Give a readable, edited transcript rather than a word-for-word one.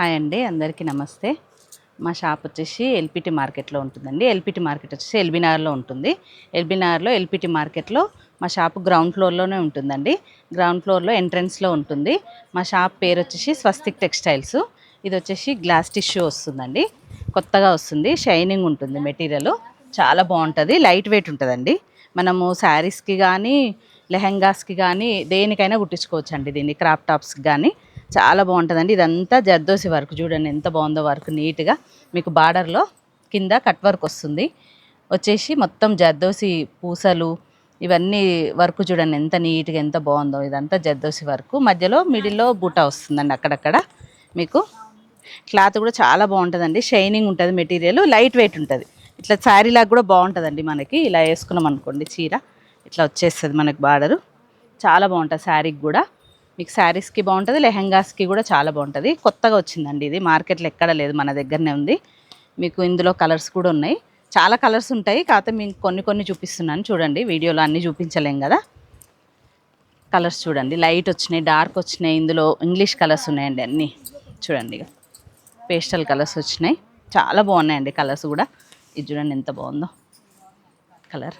Hi అండి, అందరికీ నమస్తే. మా షాప్ వచ్చేసి ఎల్పిటి మార్కెట్లో ఉంటుందండి. ఎల్పిటి మార్కెట్ వచ్చేసి ఎల్బీనగర్లో ఉంటుంది. ఎల్బీనగర్లో ఎల్పిటి మార్కెట్లో మా షాప్ గ్రౌండ్ ఫ్లోర్లోనే ఉంటుందండి. గ్రౌండ్ ఫ్లోర్లో ఎంట్రన్స్లో ఉంటుంది. మా షాప్ పేరు వచ్చేసి స్వస్తిక్ టెక్స్టైల్స్. ఇది వచ్చేసి గ్లాస్ టిష్యూ వస్తుందండి, కొత్తగా వస్తుంది. షైనింగ్ ఉంటుంది, మెటీరియల్ చాలా బాగుంటుంది, లైట్ వెయిట్ ఉంటుందండి. మనము శారీస్కి కానీ లెహెంగాస్కి కానీ దేనికైనా కుట్టించుకోవచ్చు అండి. దీన్ని క్రాప్ టాప్స్కి కానీ చాలా బాగుంటుందండి. ఇదంతా జర్దోసి వర్క్, చూడండి ఎంత బాగుందో వర్క్. నీట్గా మీకు బార్డర్లో కింద కట్ వర్క్ వస్తుంది. వచ్చేసి మొత్తం జర్దోసి పూసలు ఇవన్నీ వర్క్ చూడండి ఎంత నీట్గా ఎంత బాగుందో. ఇదంతా జర్దోసి వర్క్, మధ్యలో మిడిల్లో బూటా వస్తుందండి అక్కడక్కడ. మీకు క్లాత్ కూడా చాలా బాగుంటుందండి, షైనింగ్ ఉంటుంది, మెటీరియల్ లైట్ వెయిట్ ఉంటుంది. ఇట్లా శారీలాగా కూడా బాగుంటుందండి. మనకి ఇలా వేసుకున్నాం అనుకోండి, చీర ఇట్లా వచ్చేస్తుంది మనకి బార్డరు. చాలా బాగుంటుంది శారీకి కూడా. మీకు శారీస్కి బాగుంటుంది, లెహెంగాస్కి కూడా చాలా బాగుంటుంది. కొత్తగా వచ్చిందండి ఇది, మార్కెట్లో ఎక్కడ లేదు, మన దగ్గరనే ఉంది. మీకు ఇందులో కలర్స్ కూడా ఉన్నాయి, చాలా కలర్స్ ఉంటాయి. కాకపోతే మీకు కొన్ని చూపిస్తున్నాను చూడండి. వీడియోలో అన్నీ చూపించలేం కదా. కలర్స్ చూడండి, లైట్ వచ్చినాయి, డార్క్ వచ్చినాయి. ఇందులో ఇంగ్లీష్ కలర్స్ ఉన్నాయండి అన్నీ. చూడండి, ఇక పేస్టల్ కలర్స్ వచ్చినాయి, చాలా బాగున్నాయండి కలర్స్ కూడా. ఇది చూడండి ఎంత బాగుందో కలర్.